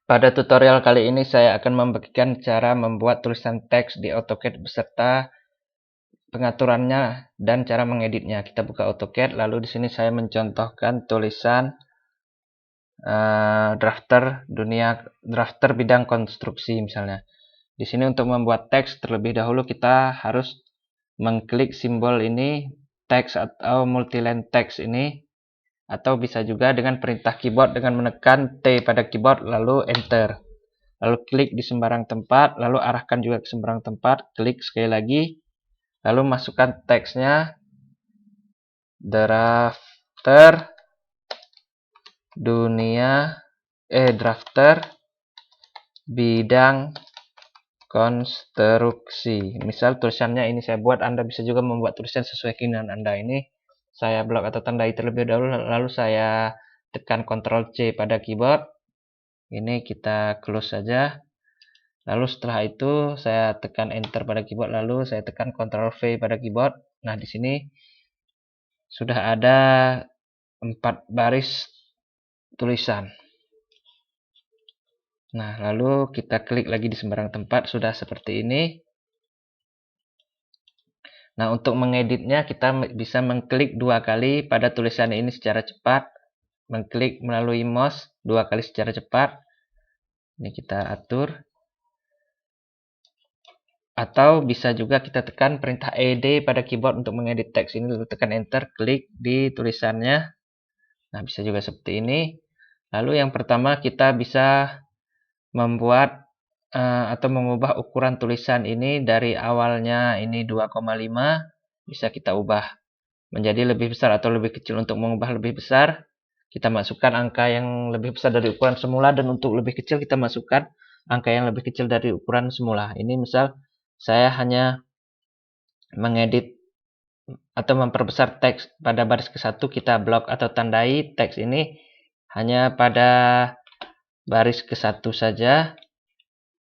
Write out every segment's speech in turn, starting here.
Pada tutorial kali ini saya akan membagikan cara membuat tulisan teks di AutoCAD beserta pengaturannya dan cara mengeditnya. Kita buka AutoCAD, lalu di sini saya mencontohkan tulisan drafter bidang konstruksi misalnya. Di sini untuk membuat teks terlebih dahulu kita harus mengklik simbol ini, teks atau multiline text ini, atau bisa juga dengan perintah keyboard dengan menekan T pada keyboard lalu enter. Lalu klik di sembarang tempat, lalu arahkan juga ke sembarang tempat, klik sekali lagi, lalu masukkan teksnya, drafter drafter bidang konstruksi. Misal tulisannya ini saya buat, Anda bisa juga membuat tulisan sesuai keinginan Anda. Ini saya blok atau tandai terlebih dahulu, lalu saya tekan Ctrl C pada keyboard. Ini kita close saja. Lalu setelah itu saya tekan enter pada keyboard, lalu saya tekan Ctrl V pada keyboard. Nah, di sini sudah ada 4 baris tulisan. Nah, lalu kita klik lagi di sembarang tempat, sudah seperti ini. Nah, untuk mengeditnya kita bisa mengklik 2 kali pada tulisan ini secara cepat. Mengklik melalui mouse 2 kali secara cepat. Ini kita atur. Atau bisa juga kita tekan perintah ED pada keyboard untuk mengedit teks ini, lalu tekan enter, klik di tulisannya. Nah, bisa juga seperti ini. Lalu yang pertama kita bisa membuat atau mengubah ukuran tulisan ini dari awalnya ini 2,5, bisa kita ubah menjadi lebih besar atau lebih kecil. Untuk mengubah lebih besar, kita masukkan angka yang lebih besar dari ukuran semula, dan untuk lebih kecil kita masukkan angka yang lebih kecil dari ukuran semula. Ini misal saya hanya mengedit atau memperbesar teks pada baris ke-1, kita blok atau tandai teks ini hanya pada baris ke-1 saja.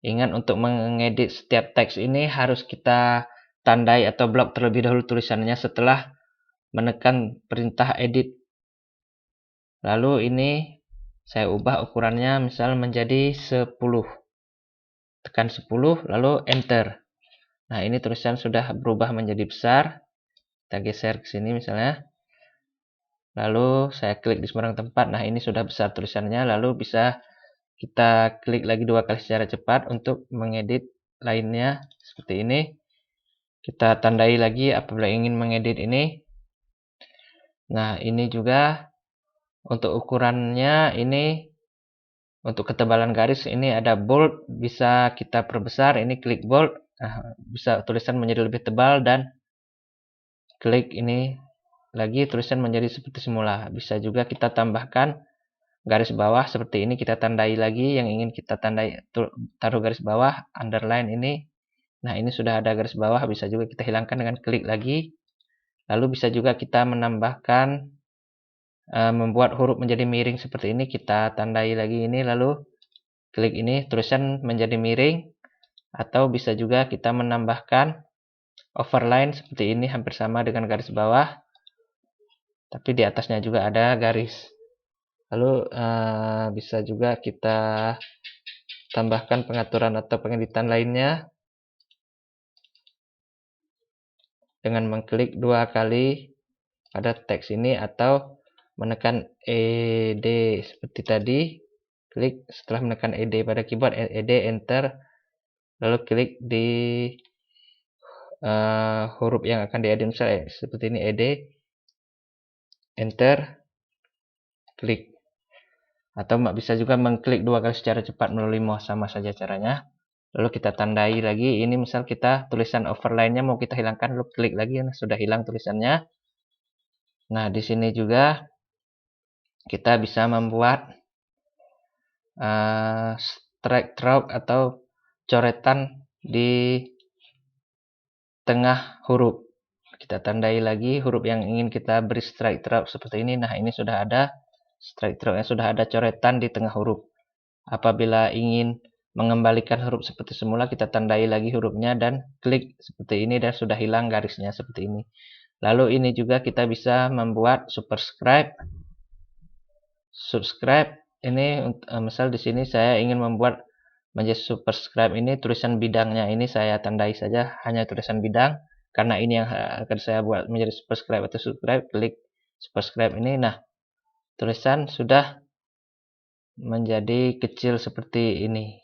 Ingat, untuk mengedit setiap teks ini harus kita tandai atau blok terlebih dahulu tulisannya setelah menekan perintah edit. Lalu ini saya ubah ukurannya misal menjadi 10. Tekan 10 lalu enter. Nah, ini tulisan sudah berubah menjadi besar. Kita geser ke sini misalnya. Lalu saya klik di sembarang tempat. Nah, ini sudah besar tulisannya. Lalu bisa kita klik lagi 2 kali secara cepat untuk mengedit lainnya seperti ini. Kita tandai lagi apabila ingin mengedit ini. Nah, ini juga untuk ukurannya, ini untuk ketebalan garis ini ada bold, bisa kita perbesar. Ini klik bold. Nah, bisa tulisan menjadi lebih tebal, dan klik ini lagi tulisan menjadi seperti semula. Bisa juga kita tambahkan garis bawah seperti ini, kita tandai lagi yang ingin kita tandai, taruh garis bawah, underline ini. Nah, ini sudah ada garis bawah, bisa juga kita hilangkan dengan klik lagi. Lalu bisa juga kita menambahkan membuat huruf menjadi miring seperti ini, kita tandai lagi ini, lalu klik ini, tulisan menjadi miring. Atau bisa juga kita menambahkan overline seperti ini, hampir sama dengan garis bawah, tapi di atasnya juga ada garis. Lalu bisa juga kita tambahkan pengaturan atau pengeditan lainnya dengan mengklik 2 kali pada teks ini atau menekan ED seperti tadi. Klik setelah menekan ED pada keyboard, ED enter, lalu klik di huruf yang akan diedit, misalnya seperti ini, ED enter, klik. Atau bisa juga mengklik 2 kali secara cepat melalui mouse, sama saja caranya. Lalu kita tandai lagi, ini misal kita tulisan overline-nya mau kita hilangkan, lalu klik lagi, nah sudah hilang tulisannya. Nah, di sini juga kita bisa membuat strike through atau coretan di tengah huruf. Kita tandai lagi huruf yang ingin kita beri strike through seperti ini. Nah, ini sudah ada strike through, sudah ada coretan di tengah huruf. Apabila ingin mengembalikan huruf seperti semula, kita tandai lagi hurufnya dan klik seperti ini, dan sudah hilang garisnya seperti ini. Lalu ini juga kita bisa membuat subscribe ini misal di sini saya ingin membuat menjadi superscribe ini tulisan bidangnya, ini saya tandai saja hanya tulisan bidang karena ini yang akan saya buat menjadi superscribe atau subscribe. Klik superscribe ini. Nah, tulisan sudah menjadi kecil seperti ini.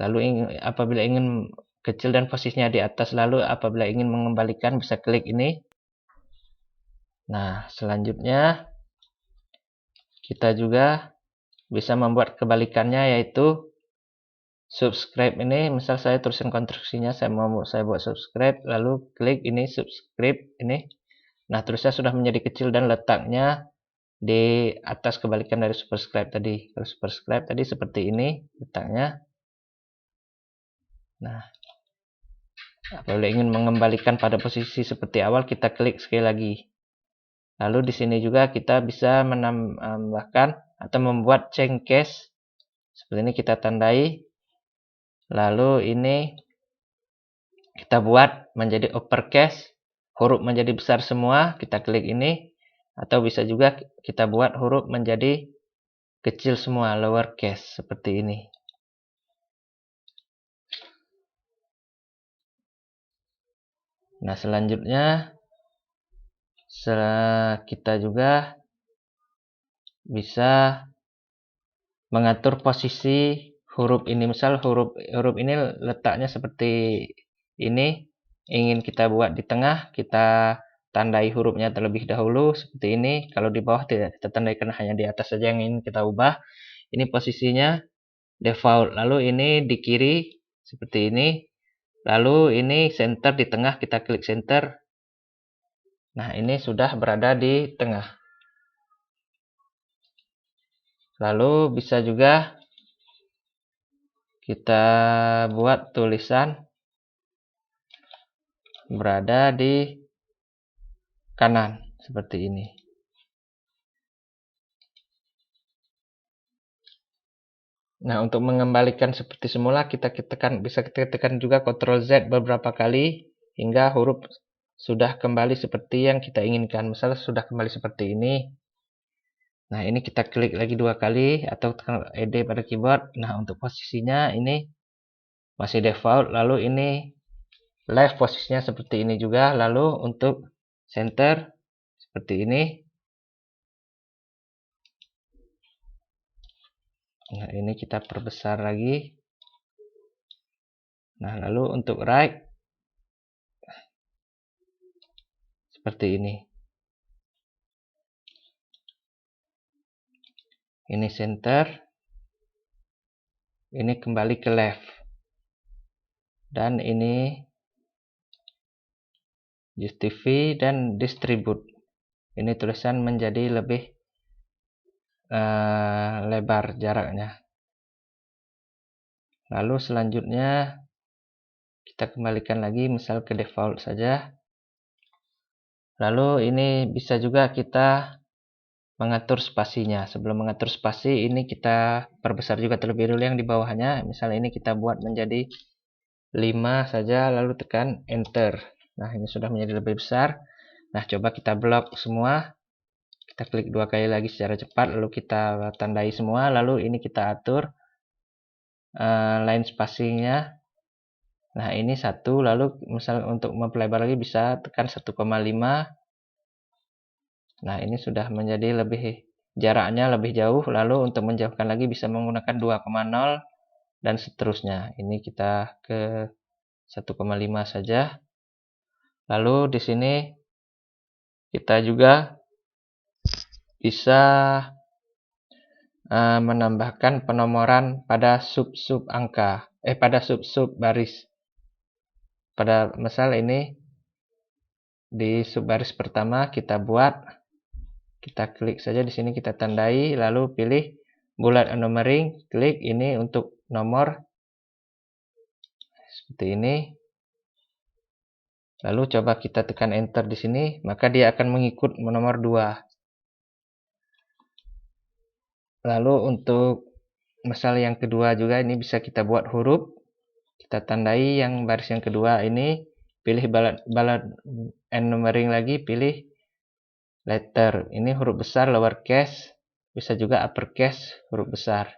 Lalu apabila ingin kecil dan posisinya di atas, lalu apabila ingin mengembalikan bisa klik ini. Nah, selanjutnya kita juga bisa membuat kebalikannya, yaitu subscribe ini. Misal saya tulisan konstruksinya, saya buat subscribe, lalu klik ini subscribe ini. Nah, tulisnya sudah menjadi kecil dan letaknya di atas kebalikan dari superscribe tadi. Kalau superscribe tadi seperti ini letaknya. Nah, apabila ingin mengembalikan pada posisi seperti awal, kita klik sekali lagi. Lalu di sini juga kita bisa menambahkan atau membuat change case. Seperti ini kita tandai. Lalu ini kita buat menjadi uppercase, huruf menjadi besar semua, kita klik ini. Atau bisa juga kita buat huruf menjadi kecil semua, lowercase, seperti ini. Nah, selanjutnya kita juga bisa mengatur posisi huruf ini. Misal huruf ini letaknya seperti ini, ingin kita buat di tengah, kita tandai hurufnya terlebih dahulu seperti ini. Kalau di bawah tidak kita tandai karena hanya di atas saja yang ingin kita ubah. Ini posisinya default. Lalu ini di kiri seperti ini. Lalu ini center di tengah, kita klik center. Nah, ini sudah berada di tengah. Lalu bisa juga kita buat tulisan berada di kanan seperti ini. Nah, untuk mengembalikan seperti semula bisa kita tekan juga Ctrl Z beberapa kali hingga huruf sudah kembali seperti yang kita inginkan. Misalnya sudah kembali seperti ini. Nah, ini kita klik lagi 2 kali atau tekan ED pada keyboard. Nah, untuk posisinya ini masih default. Lalu ini left posisinya seperti ini juga. Lalu untuk center seperti ini. Nah, ini kita perbesar lagi. Nah, lalu untuk right seperti ini. Ini center. Ini kembali ke left. Dan ini justify dan distribute. Ini tulisan menjadi lebih lebar jaraknya. Lalu selanjutnya kita kembalikan lagi misal ke default saja. Lalu ini bisa juga kita mengatur spasinya. Sebelum mengatur spasi ini kita perbesar juga terlebih dulu yang di bawahnya. Misal ini kita buat menjadi 5 saja, lalu tekan enter. Nah, ini sudah menjadi lebih besar. Nah, coba kita blok semua. Kita klik 2 kali lagi secara cepat, lalu kita tandai semua, lalu ini kita atur line spasinya. Nah, ini 1, lalu misal untuk mempelebar lagi bisa tekan 1,5. Nah, ini sudah menjadi jaraknya lebih jauh, lalu untuk menjauhkan lagi bisa menggunakan 2,0 dan seterusnya. Ini kita ke 1,5 saja. Lalu di sini kita juga bisa menambahkan penomoran pada sub-sub angka, pada sub-sub baris. Pada misal ini di sub baris pertama kita klik saja di sini, kita tandai, lalu pilih bulat numbering, klik ini untuk nomor seperti ini. Lalu coba kita tekan enter di sini, maka dia akan mengikut nomor 2. Lalu untuk misal yang kedua juga ini bisa kita buat huruf. Kita tandai yang baris yang kedua ini, pilih bullet and numbering lagi, pilih letter. Ini huruf besar lowercase. bisa juga uppercase huruf besar.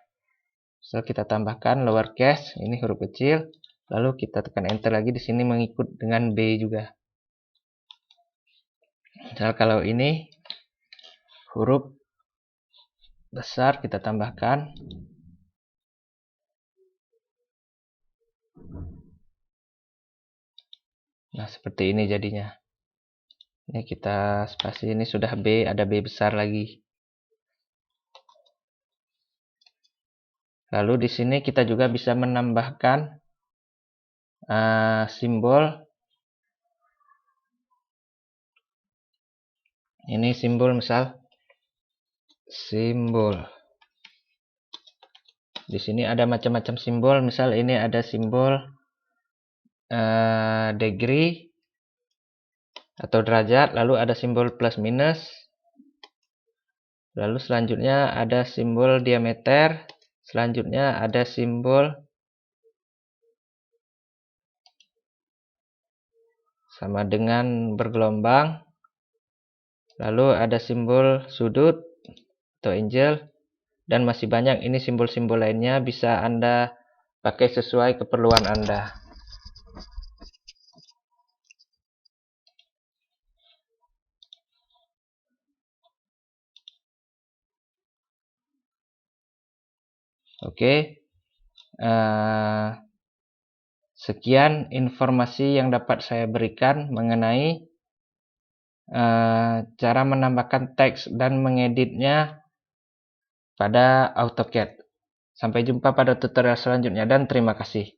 Misal kita tambahkan lowercase, ini huruf kecil, lalu kita tekan enter lagi di sini mengikut dengan B juga. Misal kalau ini huruf besar kita tambahkan. Nah, seperti ini jadinya. Ini kita spasi, ini sudah B, ada B besar lagi. Lalu di sini kita juga bisa menambahkan simbol. Ini simbol, misal simbol. Di sini ada macam-macam simbol, misal ini ada simbol degree atau derajat, lalu ada simbol plus minus, lalu selanjutnya ada simbol diameter, selanjutnya ada simbol sama dengan bergelombang, lalu ada simbol sudut atau angle, dan masih banyak. Ini simbol-simbol lainnya bisa Anda pakai sesuai keperluan Anda. Oke, sekian informasi yang dapat saya berikan mengenai cara menambahkan teks dan mengeditnya pada AutoCAD. Sampai jumpa pada tutorial selanjutnya dan terima kasih.